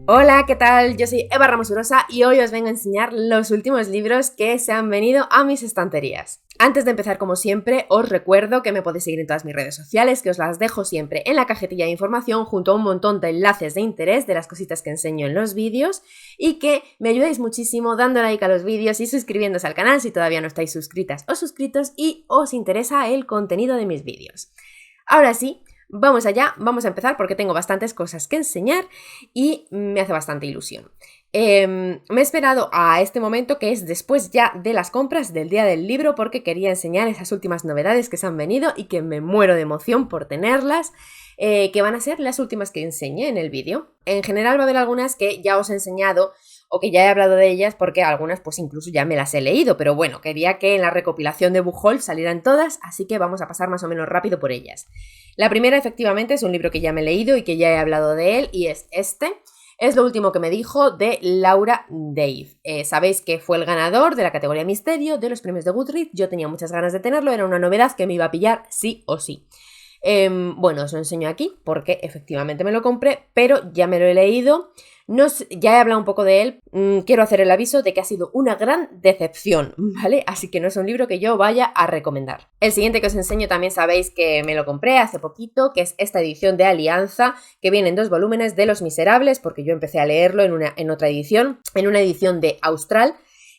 Hola, ¿qué tal? Yo soy Eva Ramos Urosa y hoy os vengo a enseñar los últimos libros que se han venido a mis estanterías. Antes de empezar, como siempre, os recuerdo que me podéis seguir en todas mis redes sociales, que os las dejo siempre en la cajetilla de información junto a un montón de enlaces de interés de las cositas que enseño en los vídeos y que me ayudáis muchísimo dando like a los vídeos y suscribiéndose al canal si todavía no estáis suscritas o suscritos y os interesa el contenido de mis vídeos. Ahora sí, vamos allá, vamos a empezar porque tengo bastantes cosas que enseñar y me hace bastante ilusión. Me he esperado a este momento, que es después ya de las compras del día del libro, porque quería enseñar esas últimas novedades que se han venido y que me muero de emoción por tenerlas, que van a ser las últimas que enseñé en el vídeo. En general va a haber algunas que ya os he enseñado o que ya he hablado de ellas, porque algunas pues incluso ya me las he leído, pero bueno, quería que en la recopilación de Book Haul salieran todas, así que vamos a pasar más o menos rápido por ellas. La primera, efectivamente, es un libro que ya me he leído y que ya he hablado de él, y es este. Es lo último que me dijo, de Laura Dave. Sabéis que fue el ganador de la categoría Misterio de los premios de Goodreads. Yo tenía muchas ganas de tenerlo, era una novedad que me iba a pillar sí o sí. Bueno, os lo enseño aquí porque efectivamente me lo compré, pero ya me lo he leído. Ya he hablado un poco de él. Quiero hacer el aviso de que ha sido una gran decepción, ¿vale? Así que no es un libro que yo vaya a recomendar. El siguiente que os enseño también sabéis que me lo compré hace poquito, que es esta edición de Alianza, que viene en 2 volúmenes de Los Miserables, porque yo empecé a leerlo en otra edición, en una edición de Austral.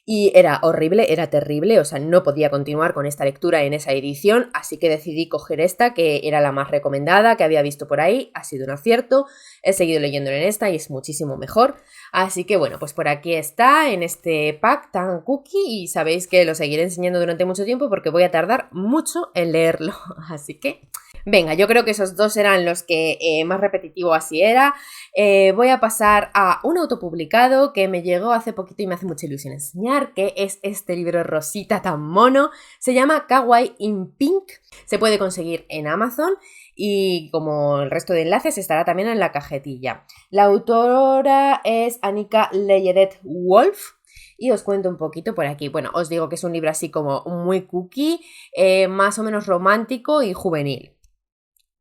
Y era horrible, era terrible, o sea, no podía continuar con esta lectura en esa edición, así que decidí coger esta, que era la más recomendada, que había visto por ahí. Ha sido un acierto, he seguido leyéndolo en esta y es muchísimo mejor. Así que bueno, pues por aquí está, en este pack tan cookie, y sabéis que lo seguiré enseñando durante mucho tiempo porque voy a tardar mucho en leerlo, así que... Venga, yo creo que esos dos eran los que más repetitivo así era. Voy a pasar a un autopublicado que me llegó hace poquito y me hace mucha ilusión enseñar, que es este libro rosita tan mono. Se llama Kawaii in Pink. Se puede conseguir en Amazon y, como el resto de enlaces, estará también en la cajetilla. La autora es Annika Leyedet-Wolf. Y os cuento un poquito por aquí. Bueno, os digo que es un libro así como muy cookie, más o menos romántico y juvenil.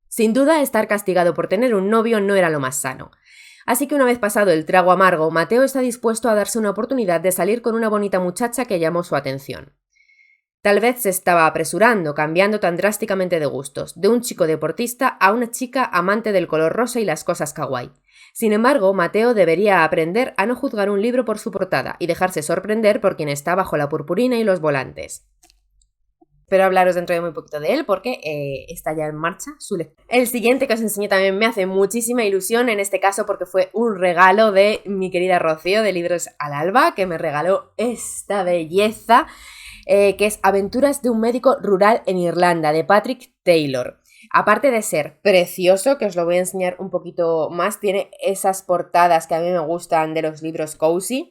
Sin duda, estar castigado por tener un novio no era lo más sano. Así que una vez pasado el trago amargo, Mateo está dispuesto a darse una oportunidad de salir con una bonita muchacha que llamó su atención. Tal vez se estaba apresurando, cambiando tan drásticamente de gustos, de un chico deportista a una chica amante del color rosa y las cosas kawaii. Sin embargo, Mateo debería aprender a no juzgar un libro por su portada y dejarse sorprender por quien está bajo la purpurina y los volantes. Espero hablaros dentro de muy poquito de él porque está ya en marcha su lectura. El siguiente que os enseño también me hace muchísima ilusión, en este caso porque fue un regalo de mi querida Rocío de Libros al Alba, que me regaló esta belleza, que es Aventuras de un médico rural en Irlanda, de Patrick Taylor. Aparte de ser precioso, que os lo voy a enseñar un poquito más, tiene esas portadas que a mí me gustan de los libros cozy.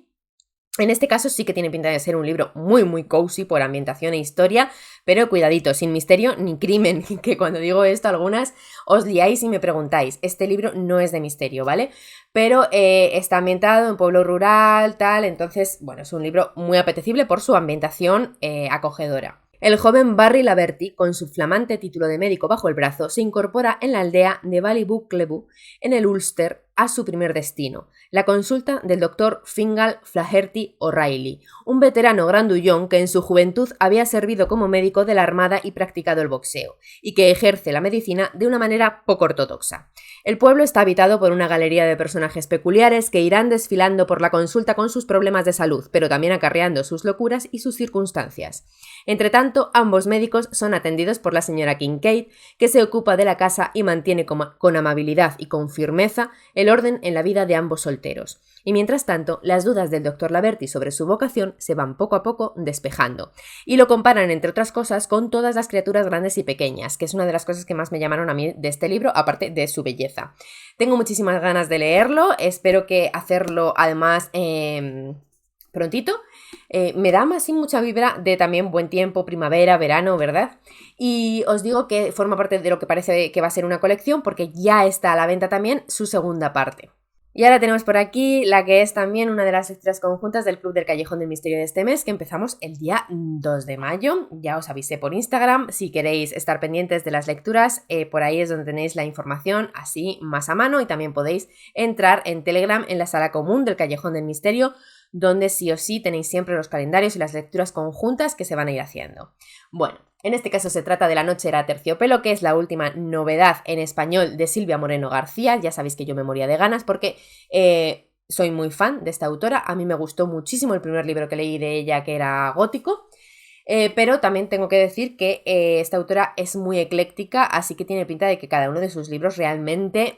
En este caso sí que tiene pinta de ser un libro muy muy cozy por ambientación e historia, pero cuidadito, sin misterio ni crimen, que cuando digo esto algunas os liáis y me preguntáis. Este libro no es de misterio, ¿vale? Pero está ambientado en pueblo rural, tal, entonces, bueno, es un libro muy apetecible por su ambientación acogedora. El joven Barry Laverty, con su flamante título de médico bajo el brazo, se incorpora en la aldea de Ballybuclebu, en el Ulster, a su primer destino, la consulta del Dr. Fingal Flaherty O'Reilly, un veterano grandullón que en su juventud había servido como médico de la Armada y practicado el boxeo, y que ejerce la medicina de una manera poco ortodoxa. El pueblo está habitado por una galería de personajes peculiares que irán desfilando por la consulta con sus problemas de salud, pero también acarreando sus locuras y sus circunstancias. Entre tanto, ambos médicos son atendidos por la señora Kincaid, que se ocupa de la casa y mantiene con amabilidad y con firmeza el orden en la vida de ambos solteros. Y mientras tanto, las dudas del Dr. Laverty sobre su vocación se van poco a poco despejando. Y lo comparan, entre otras cosas, con todas las criaturas grandes y pequeñas, que es una de las cosas que más me llamaron a mí de este libro, aparte de su belleza. Tengo muchísimas ganas de leerlo, espero que hacerlo además prontito. Me da más y mucha vibra de también buen tiempo, primavera, verano, ¿verdad? Y os digo que forma parte de lo que parece que va a ser una colección, porque ya está a la venta también su segunda parte. Y ahora tenemos por aquí la que es también una de las lecturas conjuntas del Club del Callejón del Misterio de este mes, que empezamos el día 2 de mayo. Ya os avisé por Instagram, si queréis estar pendientes de las lecturas, por ahí es donde tenéis la información así más a mano, y también podéis entrar en Telegram en la sala común del Callejón del Misterio, donde sí o sí tenéis siempre los calendarios y las lecturas conjuntas que se van a ir haciendo. Bueno, en este caso se trata de La noche era terciopelo, que es la última novedad en español de Silvia Moreno García. Ya sabéis que yo me moría de ganas porque soy muy fan de esta autora. A mí me gustó muchísimo el primer libro que leí de ella, que era gótico. Pero también tengo que decir que esta autora es muy ecléctica, así que tiene pinta de que cada uno de sus libros realmente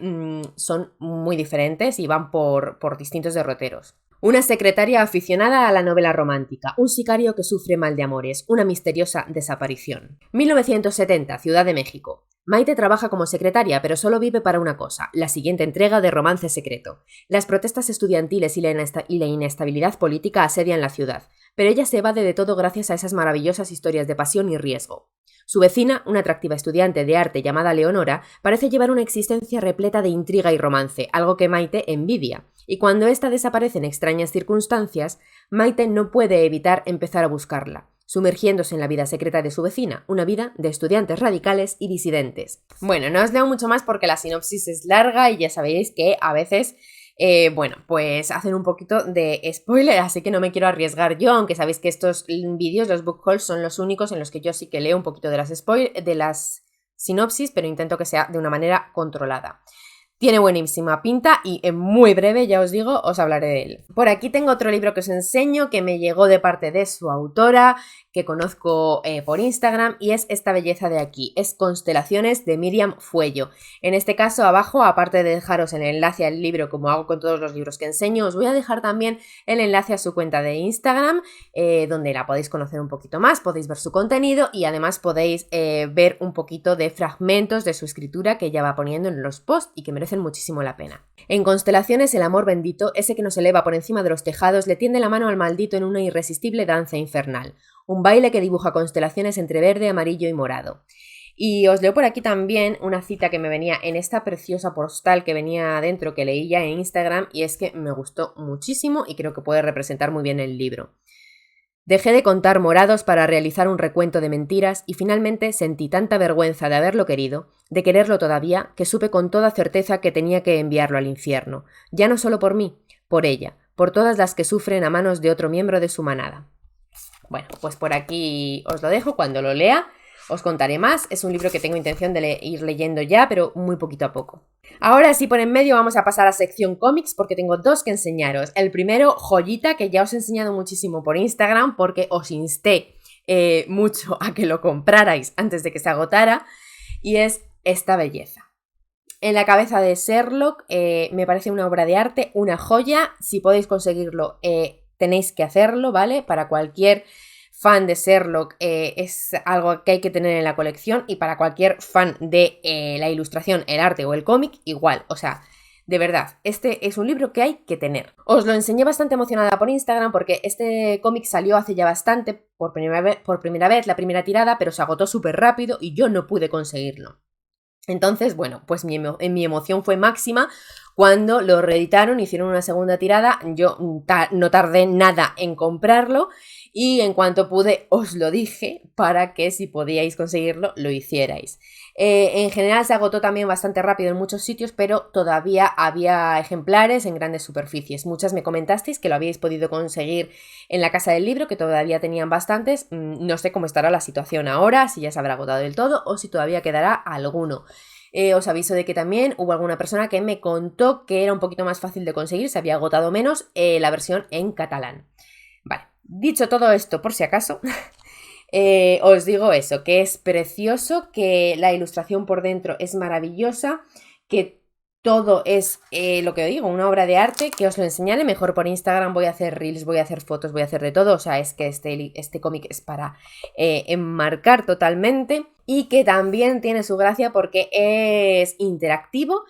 son muy diferentes y van por distintos derroteros. Una secretaria aficionada a la novela romántica, un sicario que sufre mal de amores, una misteriosa desaparición. 1970, Ciudad de México. Maite trabaja como secretaria, pero solo vive para una cosa, la siguiente entrega de Romance Secreto. Las protestas estudiantiles y la inestabilidad política asedian la ciudad, pero ella se evade de todo gracias a esas maravillosas historias de pasión y riesgo. Su vecina, una atractiva estudiante de arte llamada Leonora, parece llevar una existencia repleta de intriga y romance, algo que Maite envidia, y cuando ésta desaparece en extrañas circunstancias, Maite no puede evitar empezar a buscarla, sumergiéndose en la vida secreta de su vecina, una vida de estudiantes radicales y disidentes. Bueno, no os leo mucho más porque la sinopsis es larga y ya sabéis que a veces pues hacen un poquito de spoiler, así que no me quiero arriesgar yo, aunque sabéis que estos vídeos, los book hauls, son los únicos en los que yo sí que leo un poquito de las sinopsis, pero intento que sea de una manera controlada. Tiene buenísima pinta y en muy breve, ya os digo, os hablaré de él. Por aquí tengo otro libro que os enseño que me llegó de parte de su autora, que conozco por Instagram, y es esta belleza de aquí. Es Constelaciones de Miriam Fuello. En este caso, abajo, aparte de dejaros el enlace al libro, como hago con todos los libros que enseño, os voy a dejar también el enlace a su cuenta de Instagram, donde la podéis conocer un poquito más, podéis ver su contenido y además podéis ver un poquito de fragmentos de su escritura que ella va poniendo en los posts y que merecen muchísimo la pena. En Constelaciones, el amor bendito, ese que nos eleva por encima de los tejados, le tiende la mano al maldito en una irresistible danza infernal. Un baile que dibuja constelaciones entre verde, amarillo y morado. Y os leo por aquí también una cita que me venía en esta preciosa postal que venía adentro, que leí ya en Instagram, y es que me gustó muchísimo y creo que puede representar muy bien el libro. Dejé de contar morados para realizar un recuento de mentiras y finalmente sentí tanta vergüenza de haberlo querido, de quererlo todavía, que supe con toda certeza que tenía que enviarlo al infierno, ya no solo por mí, por ella, por todas las que sufren a manos de otro miembro de su manada. Bueno, pues por aquí os lo dejo, cuando lo lea os contaré más. Es un libro que tengo intención de ir leyendo ya, pero muy poquito a poco. Ahora sí, por en medio vamos a pasar a sección cómics porque tengo dos que enseñaros. El primero, joyita, que ya os he enseñado muchísimo por Instagram porque os insté mucho a que lo comprarais antes de que se agotara, y es esta belleza. En la cabeza de Sherlock, me parece una obra de arte, una joya. Si podéis conseguirlo, tenéis que hacerlo, ¿vale? Para cualquier fan de Sherlock es algo que hay que tener en la colección, y para cualquier fan de la ilustración, el arte o el cómic, igual. O sea, de verdad, este es un libro que hay que tener. Os lo enseñé bastante emocionada por Instagram porque este cómic salió hace ya bastante, por primera vez, la primera tirada, pero se agotó súper rápido y yo no pude conseguirlo. Entonces, bueno, pues mi emoción fue máxima cuando lo reeditaron, hicieron una segunda tirada. Yo no tardé nada en comprarlo y en cuanto pude os lo dije para que si podíais conseguirlo lo hicierais. En general se agotó también bastante rápido en muchos sitios, pero todavía había ejemplares en grandes superficies. Muchas me comentasteis que lo habíais podido conseguir en la Casa del Libro, que todavía tenían bastantes. No sé cómo estará la situación ahora, si ya se habrá agotado del todo o si todavía quedará alguno. Os aviso de que también hubo alguna persona que me contó que era un poquito más fácil de conseguir, se había agotado menos la versión en catalán. Vale, dicho todo esto, por si acaso, os digo eso, que es precioso, que la ilustración por dentro es maravillosa, que todo es lo que os digo, una obra de arte, que os lo enseñaré mejor por Instagram. Voy a hacer reels, voy a hacer fotos, voy a hacer de todo. O sea, es que este cómic es para enmarcar totalmente, y que también tiene su gracia porque es interactivo.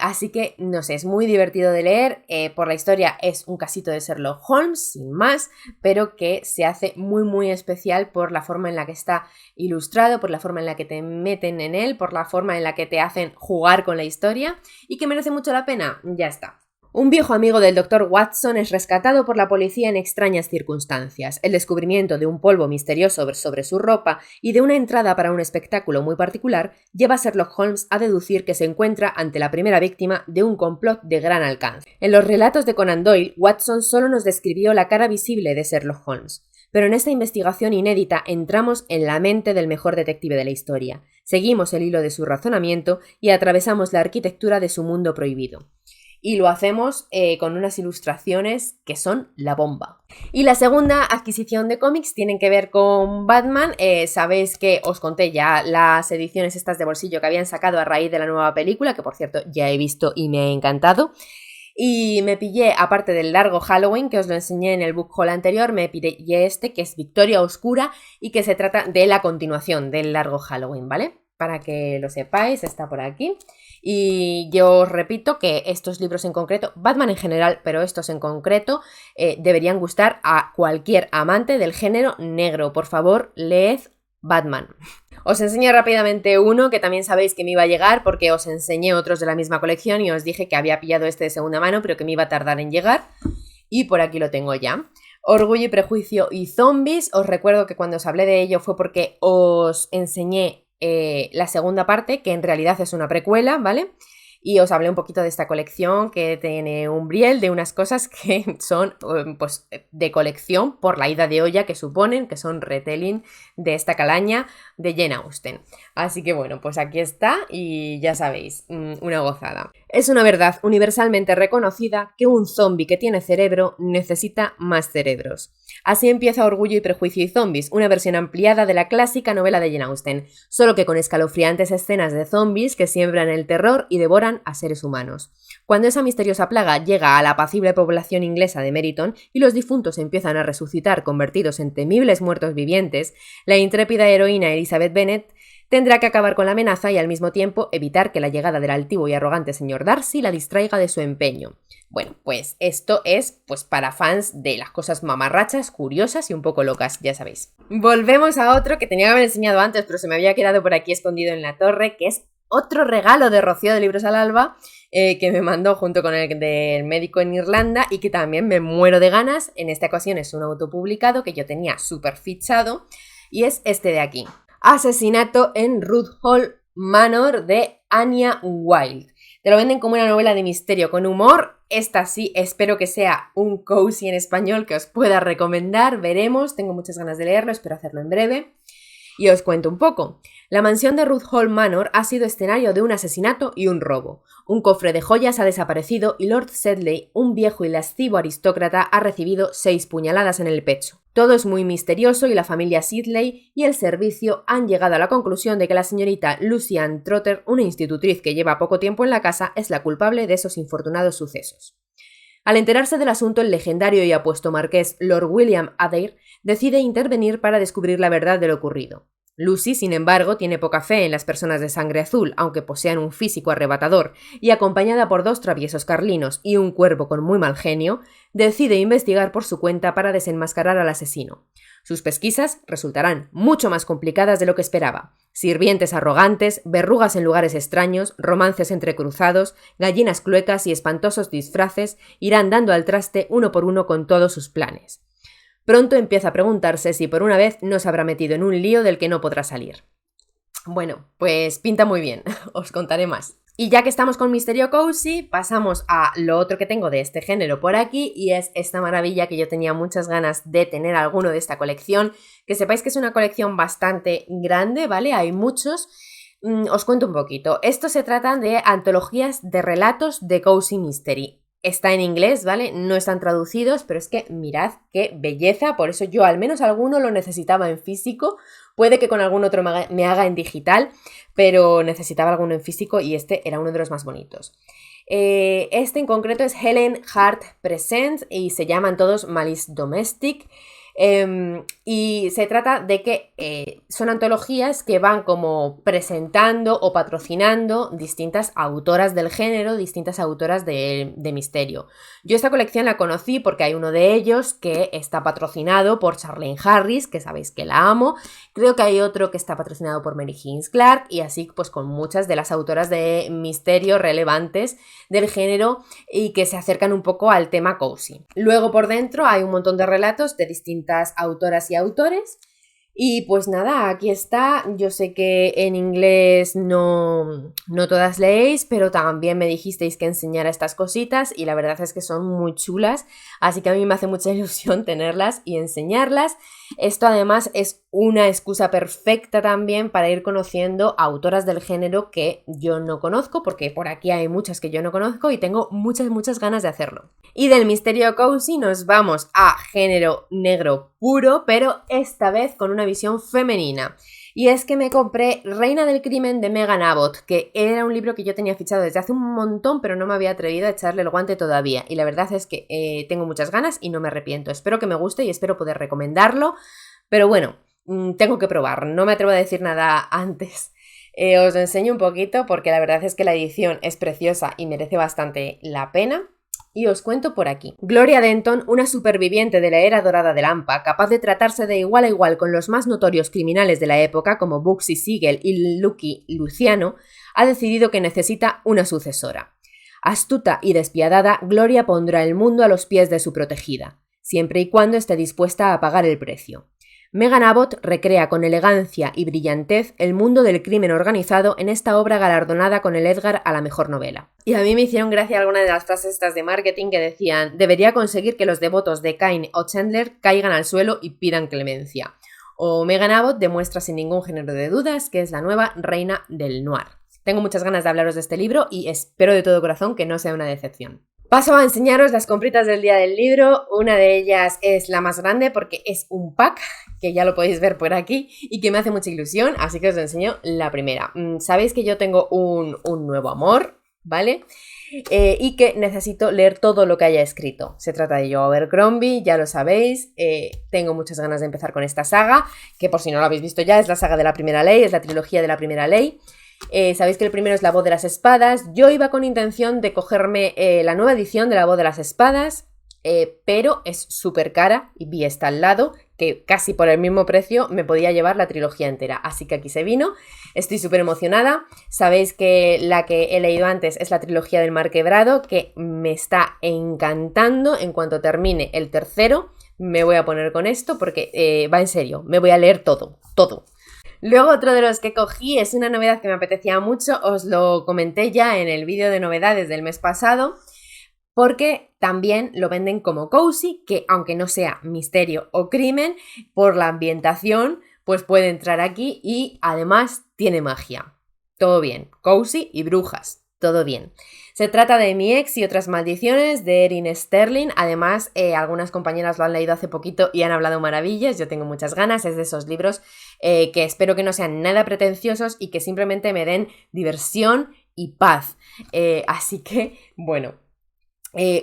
Así que, no sé, es muy divertido de leer. Por la historia es un casito de Sherlock Holmes, sin más, pero que se hace muy muy especial por la forma en la que está ilustrado, por la forma en la que te meten en él, por la forma en la que te hacen jugar con la historia, y que merece mucho la pena. Ya está. Un viejo amigo del Dr. Watson es rescatado por la policía en extrañas circunstancias. El descubrimiento de un polvo misterioso sobre su ropa y de una entrada para un espectáculo muy particular lleva a Sherlock Holmes a deducir que se encuentra ante la primera víctima de un complot de gran alcance. En los relatos de Conan Doyle, Watson solo nos describió la cara visible de Sherlock Holmes. Pero en esta investigación inédita entramos en la mente del mejor detective de la historia. Seguimos el hilo de su razonamiento y atravesamos la arquitectura de su mundo prohibido. Y lo hacemos con unas ilustraciones que son la bomba. Y la segunda adquisición de cómics tienen que ver con Batman. Sabéis que os conté ya las ediciones estas de bolsillo que habían sacado a raíz de la nueva película, que por cierto ya he visto y me ha encantado. Y me pillé, aparte del largo Halloween, que os lo enseñé en el book haul anterior, me pillé este, que es Victoria Oscura, y que se trata de la continuación del largo Halloween, ¿vale? Para que lo sepáis, está por aquí. Y yo os repito que estos libros en concreto, Batman en general, pero estos en concreto, deberían gustar a cualquier amante del género negro. Por favor, leed Batman. Os enseño rápidamente uno que también sabéis que me iba a llegar porque os enseñé otros de la misma colección y os dije que había pillado este de segunda mano, pero que me iba a tardar en llegar. Y por aquí lo tengo ya. Orgullo y prejuicio y zombies. Os recuerdo que cuando os hablé de ello fue porque os enseñé la segunda parte, que en realidad es una precuela, ¿vale? Y os hablé un poquito de esta colección que tiene Umbriel, de unas cosas que son pues de colección por la ida de olla que suponen, que son retelling de esta calaña de Jane Austen. Así que bueno, pues aquí está y ya sabéis, una gozada. Es una verdad universalmente reconocida que un zombie que tiene cerebro necesita más cerebros. Así empieza Orgullo y prejuicio y zombies, una versión ampliada de la clásica novela de Jane Austen, solo que con escalofriantes escenas de zombies que siembran el terror y devoran a seres humanos. Cuando esa misteriosa plaga llega a la apacible población inglesa de Meryton y los difuntos empiezan a resucitar convertidos en temibles muertos vivientes, la intrépida heroína Elizabeth Bennet tendrá que acabar con la amenaza y al mismo tiempo evitar que la llegada del altivo y arrogante señor Darcy la distraiga de su empeño. Bueno, pues esto es pues para fans de las cosas mamarrachas, curiosas y un poco locas, ya sabéis. Volvemos a otro que tenía que haber enseñado antes, pero se me había quedado por aquí escondido en la torre, que es otro regalo de Rocío de Libros al Alba, que me mandó junto con el del médico en Irlanda y que también me muero de ganas. En esta ocasión es un autopublicado que yo tenía súper fichado y es este de aquí. Asesinato en Rudhall Manor de Anya Wilde. Te lo venden como una novela de misterio con humor. Esta sí, espero que sea un cozy en español que os pueda recomendar. Veremos, tengo muchas ganas de leerlo, espero hacerlo en breve. Y os cuento un poco. La mansión de Rudhall Manor ha sido escenario de un asesinato y un robo. Un cofre de joyas ha desaparecido y Lord Sedley, un viejo y lascivo aristócrata, ha recibido 6 puñaladas en el pecho. Todo es muy misterioso y la familia Sedley y el servicio han llegado a la conclusión de que la señorita Lucy Ann Trotter, una institutriz que lleva poco tiempo en la casa, es la culpable de esos infortunados sucesos. Al enterarse del asunto, el legendario y apuesto marqués Lord William Adair decide intervenir para descubrir la verdad de lo ocurrido. Lucy, sin embargo, tiene poca fe en las personas de sangre azul, aunque posean un físico arrebatador, y acompañada por 2 traviesos carlinos y un cuervo con muy mal genio, decide investigar por su cuenta para desenmascarar al asesino. Sus pesquisas resultarán mucho más complicadas de lo que esperaba. Sirvientes arrogantes, verrugas en lugares extraños, romances entrecruzados, gallinas cluecas y espantosos disfraces irán dando al traste uno por uno con todos sus planes. Pronto empieza a preguntarse si por una vez no se habrá metido en un lío del que no podrá salir. Bueno, pues pinta muy bien, os contaré más. Y ya que estamos con Misterio Cozy, pasamos a lo otro que tengo de este género por aquí y es esta maravilla que yo tenía muchas ganas de tener alguno de esta colección. Que sepáis que es una colección bastante grande, ¿vale? Hay muchos. Os cuento un poquito. Esto se trata de antologías de relatos de Cozy Mystery. Está en inglés, ¿vale? No están traducidos, pero es que mirad qué belleza, por eso yo al menos alguno lo necesitaba en físico, puede que con algún otro me haga en digital, pero necesitaba alguno en físico y este era uno de los más bonitos. Este en concreto es Helen Hart Presents y se llaman todos Malice Domestic. Y se trata de que son antologías que van como presentando o patrocinando distintas autoras del género, distintas autoras de misterio. Yo esta colección la conocí porque hay uno de ellos que está patrocinado por Charlaine Harris, que sabéis que la amo. Creo que hay otro que está patrocinado por Mary Higgins Clark y así pues con muchas de las autoras de misterio relevantes del género y que se acercan un poco al tema cozy. Luego por dentro hay un montón de relatos de distintas autoras y autores. Y pues nada, aquí está. Yo sé que en inglés no todas leéis, pero también me dijisteis que enseñara estas cositas y la verdad es que son muy chulas, así que a mí me hace mucha ilusión tenerlas y enseñarlas. Esto además es una excusa perfecta también para ir conociendo autoras del género que yo no conozco, porque por aquí hay muchas que yo no conozco y tengo muchas ganas de hacerlo. Y del misterio cozy nos vamos a género negro puro, pero esta vez con una visión femenina. Y es que me compré Reina del Crimen de Megan Abbott, que era un libro que yo tenía fichado desde hace un montón, pero no me había atrevido a echarle el guante todavía. Y la verdad es que tengo muchas ganas y no me arrepiento. Espero que me guste y espero poder recomendarlo. Pero bueno, tengo que probar. No me atrevo a decir nada antes. Os lo enseño un poquito porque la verdad es que la edición es preciosa y merece bastante la pena. Y os cuento por aquí. Gloria Denton, una superviviente de la era dorada del AMPA, capaz de tratarse de igual a igual con los más notorios criminales de la época, como Bugsy Siegel y Lucky Luciano, ha decidido que necesita una sucesora. Astuta y despiadada, Gloria pondrá el mundo a los pies de su protegida, siempre y cuando esté dispuesta a pagar el precio. Megan Abbott recrea con elegancia y brillantez el mundo del crimen organizado en esta obra galardonada con el Edgar a la mejor novela. Y a mí me hicieron gracia algunas de las frases estas de marketing que decían: debería conseguir que los devotos de Cain o Chandler caigan al suelo y pidan clemencia. O Megan Abbott demuestra sin ningún género de dudas que es la nueva reina del noir. Tengo muchas ganas de hablaros de este libro y espero de todo corazón que no sea una decepción. Paso a enseñaros las compritas del día del libro. Una de ellas es la más grande porque es un pack, que ya lo podéis ver por aquí, y que me hace mucha ilusión, así que os enseño la primera. Sabéis que yo tengo un nuevo amor, ¿vale? Y que necesito leer todo lo que haya escrito. Se trata de Joe Abercrombie, ya lo sabéis. Tengo muchas ganas de empezar con esta saga, que por si no lo habéis visto ya, es la saga de la Primera Ley, es la trilogía de la Primera Ley. Sabéis que el primero es La Voz de las Espadas. Yo iba con intención de cogerme la nueva edición de La Voz de las Espadas, pero es súper cara y vi esta al lado, que casi por el mismo precio me podía llevar la trilogía entera. Así que aquí se vino. Estoy súper emocionada. Sabéis que la que he leído antes es la trilogía del Mar Quebrado, que me está encantando. En cuanto termine el tercero, me voy a poner con esto porque va en serio. Me voy a leer todo. Luego otro de los que cogí es una novedad que me apetecía mucho, os lo comenté ya en el vídeo de novedades del mes pasado, porque también lo venden como cozy, que aunque no sea misterio o crimen, por la ambientación, pues puede entrar aquí y además tiene magia. Todo bien, cozy y brujas, todo bien. Se trata de Mi ex y otras maldiciones de Erin Sterling. Además, algunas compañeras lo han leído hace poquito y han hablado maravillas. Yo tengo muchas ganas. Es de esos libros que espero que no sean nada pretenciosos y que simplemente me den diversión y paz. Así que, bueno,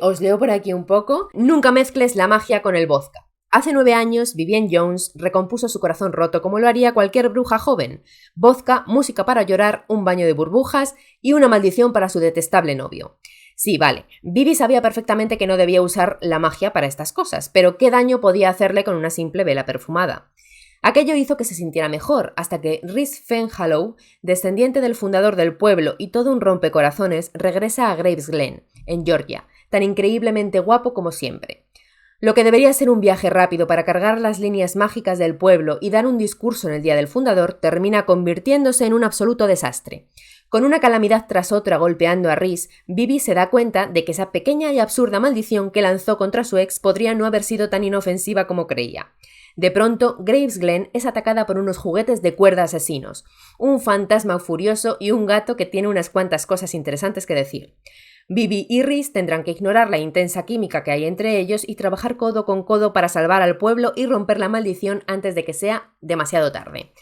os leo por aquí un poco. Nunca mezcles la magia con el vodka. Hace 9 años, Vivienne Jones recompuso su corazón roto como lo haría cualquier bruja joven. Vodka, música para llorar, un baño de burbujas y una maldición para su detestable novio. Sí, vale, Vivi sabía perfectamente que no debía usar la magia para estas cosas, pero ¿qué daño podía hacerle con una simple vela perfumada? Aquello hizo que se sintiera mejor, hasta que Rhys Fenhallow, descendiente del fundador del pueblo y todo un rompecorazones, regresa a Graves Glen, en Georgia, tan increíblemente guapo como siempre. Lo que debería ser un viaje rápido para cargar las líneas mágicas del pueblo y dar un discurso en el día del fundador termina convirtiéndose en un absoluto desastre. Con una calamidad tras otra golpeando a Rhys, Vivi se da cuenta de que esa pequeña y absurda maldición que lanzó contra su ex podría no haber sido tan inofensiva como creía. De pronto, Graves Glen es atacada por unos juguetes de cuerda asesinos, un fantasma furioso y un gato que tiene unas cuantas cosas interesantes que decir. Vivi y Rhys tendrán que ignorar la intensa química que hay entre ellos y trabajar codo con codo para salvar al pueblo y romper la maldición antes de que sea demasiado tarde.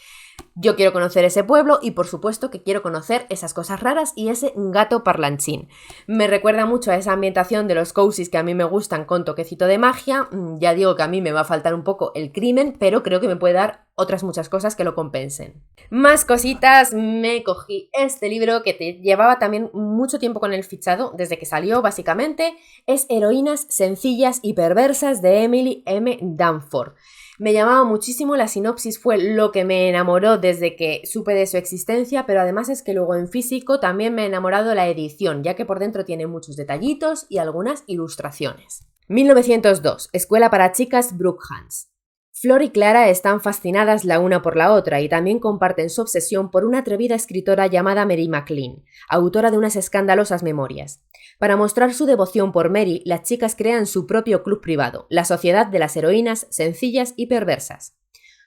Yo quiero conocer ese pueblo y por supuesto que quiero conocer esas cosas raras y ese gato parlanchín. Me recuerda mucho a esa ambientación de los cozies que a mí me gustan con toquecito de magia. Ya digo que a mí me va a faltar un poco el crimen, pero creo que me puede dar otras muchas cosas que lo compensen. Más cositas, me cogí este libro que te llevaba también mucho tiempo con el fichado, desde que salió básicamente. Es Heroínas sencillas y perversas de Emily M. Dunford. Me llamaba muchísimo, la sinopsis fue lo que me enamoró desde que supe de su existencia, pero además es que luego en físico también me ha enamorado la edición, ya que por dentro tiene muchos detallitos y algunas ilustraciones. 1902, Escuela para chicas Brookhans. Flor y Clara están fascinadas la una por la otra y también comparten su obsesión por una atrevida escritora llamada Mary MacLean, autora de unas escandalosas memorias. Para mostrar su devoción por Mary, las chicas crean su propio club privado, la Sociedad de las Heroínas Sencillas y Perversas.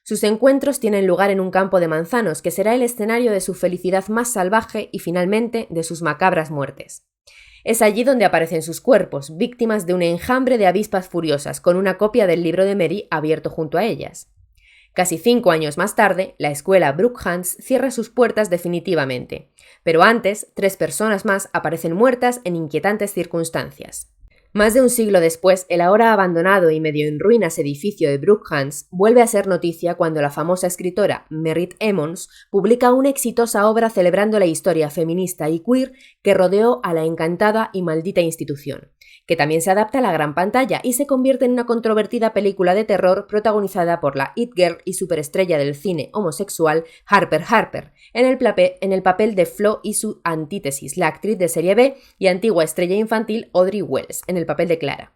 Sus encuentros tienen lugar en un campo de manzanos que será el escenario de su felicidad más salvaje y finalmente de sus macabras muertes. Es allí donde aparecen sus cuerpos, víctimas de un enjambre de avispas furiosas, con una copia del libro de Mary abierto junto a ellas. Casi 5 años más tarde, la escuela Brookhans cierra sus puertas definitivamente, pero antes, 3 personas más aparecen muertas en inquietantes circunstancias. Más de un siglo después, el ahora abandonado y medio en ruinas edificio de Brookhans vuelve a ser noticia cuando la famosa escritora Merritt Emmons publica una exitosa obra celebrando la historia feminista y queer que rodeó a la encantada y maldita institución, que también se adapta a la gran pantalla y se convierte en una controvertida película de terror protagonizada por la It Girl y superestrella del cine homosexual Harper Harper, en el papel de Flo y su antítesis, la actriz de serie B y antigua estrella infantil Audrey Wells, en el papel de Clara.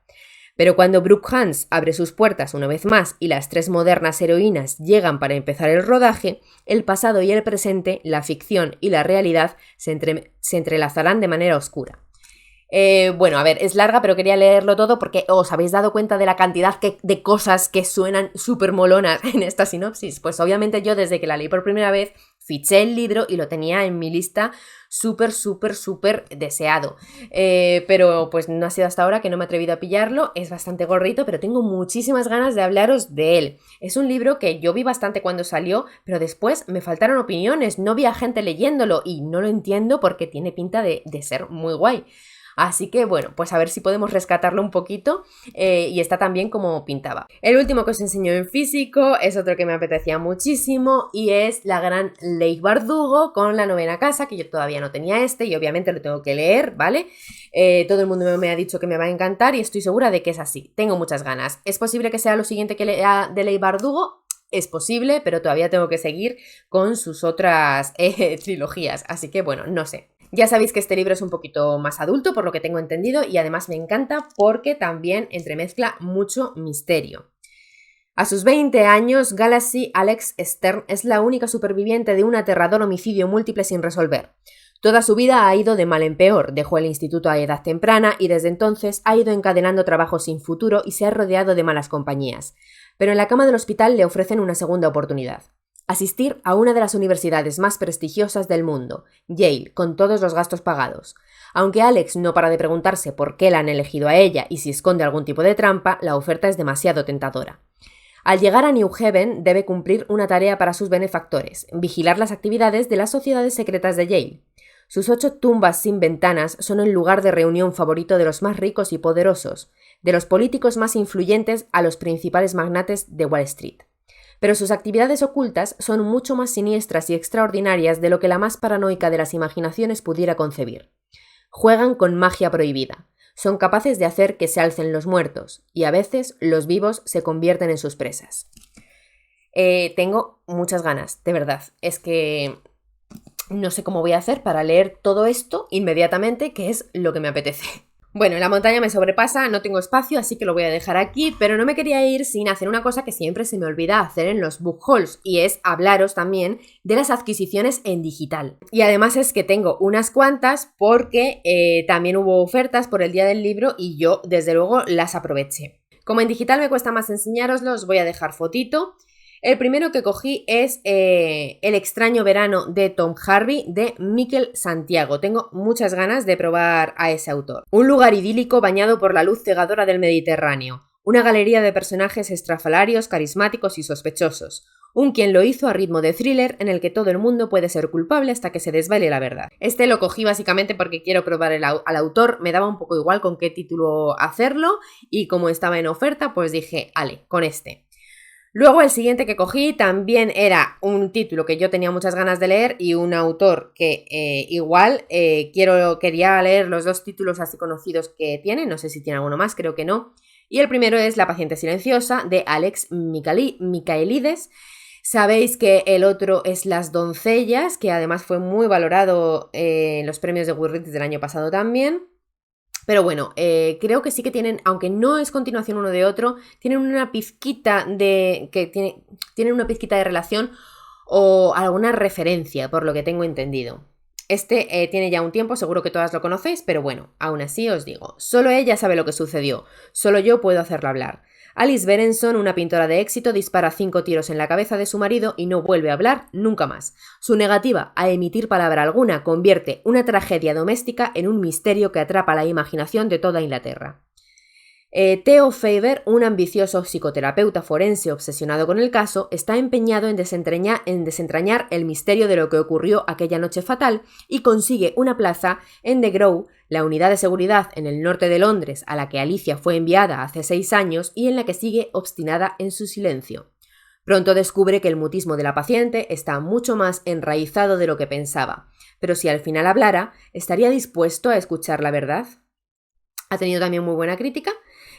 Pero cuando Brookhans abre sus puertas una vez más y las 3 modernas heroínas llegan para empezar el rodaje, el pasado y el presente, la ficción y la realidad se entrelazarán de manera oscura. Bueno, a ver, es larga, pero quería leerlo todo porque os habéis dado cuenta de la cantidad de cosas que suenan súper molonas en esta sinopsis. Pues obviamente yo desde que la leí por primera vez fiché el libro y lo tenía en mi lista súper deseado. Pero pues no ha sido hasta ahora que no me he atrevido a pillarlo. Es bastante gordito, pero tengo muchísimas ganas de hablaros de él. Es un libro que yo vi bastante cuando salió, pero después me faltaron opiniones. No vi a gente leyéndolo y no lo entiendo porque tiene pinta de ser muy guay. Así que bueno, pues a ver si podemos rescatarlo un poquito y está tan bien como pintaba. El último que os enseño en físico es otro que me apetecía muchísimo y es la gran Leigh Bardugo con La novena casa, que yo todavía no tenía y obviamente lo tengo que leer, ¿vale? Todo el mundo me ha dicho que me va a encantar y estoy segura de que es así. Tengo muchas ganas. ¿Es posible que sea lo siguiente que lea de Leigh Bardugo? Es posible, pero todavía tengo que seguir con sus otras trilogías, así que bueno, no sé. Ya sabéis que este libro es un poquito más adulto, por lo que tengo entendido, y además me encanta porque también entremezcla mucho misterio. A sus 20 años, Galaxy Alex Stern es la única superviviente de un aterrador homicidio múltiple sin resolver. Toda su vida ha ido de mal en peor, dejó el instituto a edad temprana y desde entonces ha ido encadenando trabajos sin futuro y se ha rodeado de malas compañías. Pero en la cama del hospital le ofrecen una segunda oportunidad. Asistir a una de las universidades más prestigiosas del mundo, Yale, con todos los gastos pagados. Aunque Alex no para de preguntarse por qué la han elegido a ella y si esconde algún tipo de trampa, la oferta es demasiado tentadora. Al llegar a New Haven, debe cumplir una tarea para sus benefactores, vigilar las actividades de las sociedades secretas de Yale. Sus 8 tumbas sin ventanas son el lugar de reunión favorito de los más ricos y poderosos, de los políticos más influyentes a los principales magnates de Wall Street. Pero sus actividades ocultas son mucho más siniestras y extraordinarias de lo que la más paranoica de las imaginaciones pudiera concebir. Juegan con magia prohibida. Son capaces de hacer que se alcen los muertos, y a veces los vivos se convierten en sus presas. Tengo muchas ganas, de verdad. Es que no sé cómo voy a hacer para leer todo esto inmediatamente, que es lo que me apetece. Bueno, la montaña me sobrepasa, no tengo espacio, así que lo voy a dejar aquí, pero no me quería ir sin hacer una cosa que siempre se me olvida hacer en los book hauls, y es hablaros también de las adquisiciones en digital. Y además es que tengo unas cuantas porque también hubo ofertas por el Día del Libro y yo, desde luego, las aproveché. Como en digital me cuesta más enseñároslo, os voy a dejar fotito. El primero que cogí es El extraño verano de Tom Harvey de Miquel Santiago. Tengo muchas ganas de probar a ese autor. Un lugar idílico bañado por la luz cegadora del Mediterráneo. Una galería de personajes estrafalarios, carismáticos y sospechosos. Un quien lo hizo a ritmo de thriller en el que todo el mundo puede ser culpable hasta que se desvele la verdad. Este lo cogí básicamente porque quiero probar al autor, me daba un poco igual con qué título hacerlo y como estaba en oferta pues dije, ale, con este. Luego el siguiente que cogí también era un título que yo tenía muchas ganas de leer y un autor que quería leer los dos títulos así conocidos que tiene, no sé si tiene alguno más, creo que no. Y el primero es La paciente silenciosa de Alex Michaelides. Sabéis que el otro es Las doncellas, que además fue muy valorado en los premios de Goodreads del año pasado también. Pero bueno, creo que sí que tienen, aunque no es continuación uno de otro, tienen una pizquita tienen una pizquita de relación o alguna referencia, por lo que tengo entendido. Este tiene ya un tiempo, seguro que todas lo conocéis, pero bueno, aún así os digo, solo ella sabe lo que sucedió, solo yo puedo hacerla hablar. Alice Berenson, una pintora de éxito, dispara 5 tiros en la cabeza de su marido y no vuelve a hablar nunca más. Su negativa a emitir palabra alguna convierte una tragedia doméstica en un misterio que atrapa la imaginación de toda Inglaterra. Theo Faber, un ambicioso psicoterapeuta forense obsesionado con el caso, está empeñado en desentrañar el misterio de lo que ocurrió aquella noche fatal y consigue una plaza en The Grove, la unidad de seguridad en el norte de Londres a la que Alicia fue enviada hace 6 años y en la que sigue obstinada en su silencio. Pronto descubre que el mutismo de la paciente está mucho más enraizado de lo que pensaba, pero si al final hablara, ¿estaría dispuesto a escuchar la verdad? Ha tenido también muy buena crítica.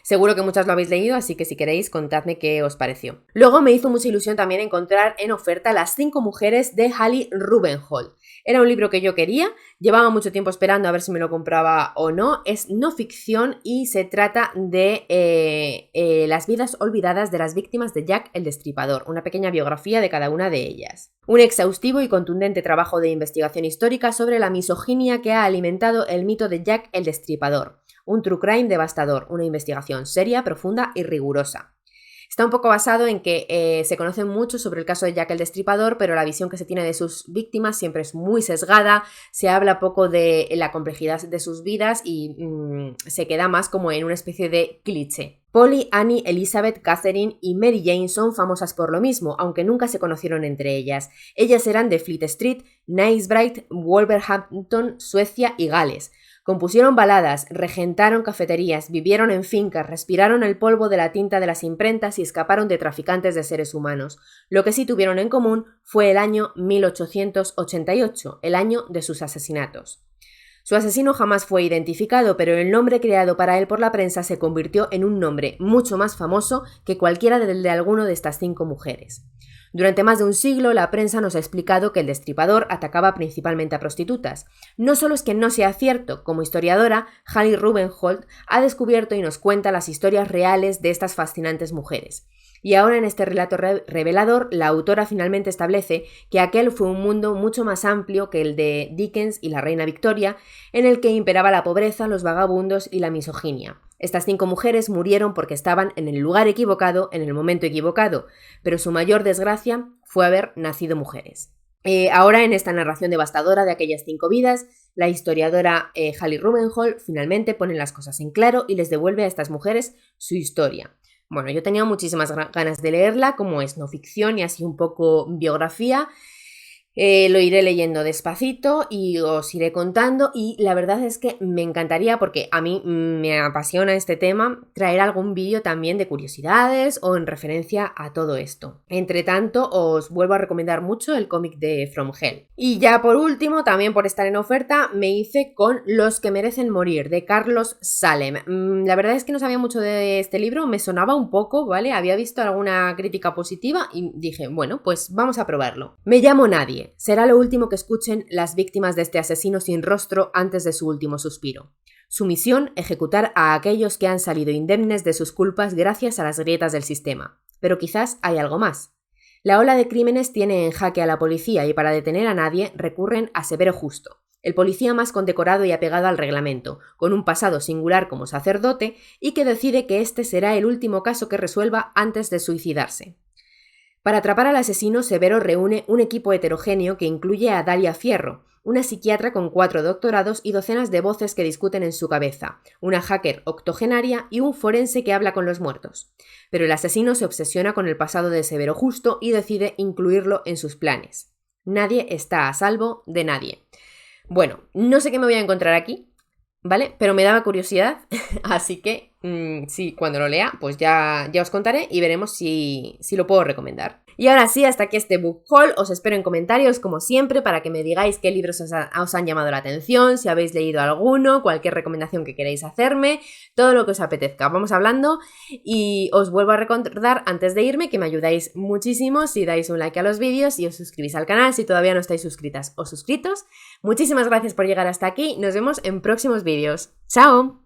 Seguro que muchas lo habéis leído, así que si queréis, contadme qué os pareció. Luego me hizo mucha ilusión también encontrar en oferta Las 5 mujeres de Hallie Rubenhold. Era un libro que yo quería, llevaba mucho tiempo esperando a ver si me lo compraba o no. Es no ficción y se trata de las vidas olvidadas de las víctimas de Jack el Destripador, una pequeña biografía de cada una de ellas. Un exhaustivo y contundente trabajo de investigación histórica sobre la misoginia que ha alimentado el mito de Jack el Destripador. Un true crime devastador, una investigación seria, profunda y rigurosa. Está un poco basado en que se conoce mucho sobre el caso de Jack el Destripador, pero la visión que se tiene de sus víctimas siempre es muy sesgada, se habla poco de la complejidad de sus vidas y se queda más como en una especie de cliché. Polly, Annie, Elizabeth, Catherine y Mary Jane son famosas por lo mismo, aunque nunca se conocieron entre ellas. Ellas eran de Fleet Street, Knightsbridge, Wolverhampton, Suecia y Gales. Compusieron baladas, regentaron cafeterías, vivieron en fincas, respiraron el polvo de la tinta de las imprentas y escaparon de traficantes de seres humanos. Lo que sí tuvieron en común fue el año 1888, el año de sus asesinatos. Su asesino jamás fue identificado, pero el nombre creado para él por la prensa se convirtió en un nombre mucho más famoso que cualquiera de alguno de estas 5 mujeres. Durante más de un siglo, la prensa nos ha explicado que el Destripador atacaba principalmente a prostitutas. No solo es que no sea cierto, como historiadora, Hallie Rubenhold ha descubierto y nos cuenta las historias reales de estas fascinantes mujeres. Y ahora en este relato revelador, la autora finalmente establece que aquel fue un mundo mucho más amplio que el de Dickens y la reina Victoria, en el que imperaba la pobreza, los vagabundos y la misoginia. Estas 5 mujeres murieron porque estaban en el lugar equivocado, en el momento equivocado, pero su mayor desgracia fue haber nacido mujeres. Ahora, en esta narración devastadora de aquellas 5 vidas, la historiadora Hallie Rubenhold finalmente pone las cosas en claro y les devuelve a estas mujeres su historia. Bueno, yo tenía muchísimas ganas de leerla, como es no ficción y así un poco biografía. Lo iré leyendo despacito y os iré contando y la verdad es que me encantaría, porque a mí me apasiona este tema, traer algún vídeo también de curiosidades o en referencia a todo esto. Entre tanto, os vuelvo a recomendar mucho el cómic de From Hell. Y ya por último, también por estar en oferta, me hice con Los que merecen morir, de Carlos Salem. La verdad es que no sabía mucho de este libro, me sonaba un poco, ¿vale? Había visto alguna crítica positiva y dije, bueno, pues vamos a probarlo. Me llamo Nadie. Será lo último que escuchen las víctimas de este asesino sin rostro antes de su último suspiro. Su misión, ejecutar a aquellos que han salido indemnes de sus culpas gracias a las grietas del sistema. Pero quizás hay algo más. La ola de crímenes tiene en jaque a la policía y para detener a Nadie recurren a Severo Justo, el policía más condecorado y apegado al reglamento, con un pasado singular como sacerdote y que decide que este será el último caso que resuelva antes de suicidarse. Para atrapar al asesino, Severo reúne un equipo heterogéneo que incluye a Dalia Fierro, una psiquiatra con 4 doctorados y docenas de voces que discuten en su cabeza, una hacker octogenaria y un forense que habla con los muertos. Pero el asesino se obsesiona con el pasado de Severo Justo y decide incluirlo en sus planes. Nadie está a salvo de nadie. Bueno, no sé qué me voy a encontrar aquí, ¿vale? Pero me daba curiosidad, así que sí, cuando lo lea, pues ya os contaré y veremos si lo puedo recomendar. Y ahora sí, hasta aquí este book haul. Os espero en comentarios, como siempre, para que me digáis qué libros os han llamado la atención, si habéis leído alguno, cualquier recomendación que queréis hacerme, todo lo que os apetezca. Vamos hablando y os vuelvo a recordar antes de irme que me ayudáis muchísimo si dais un like a los vídeos y os suscribís al canal si todavía no estáis suscritas o suscritos. Muchísimas gracias por llegar hasta aquí. Nos vemos en próximos vídeos. ¡Chao!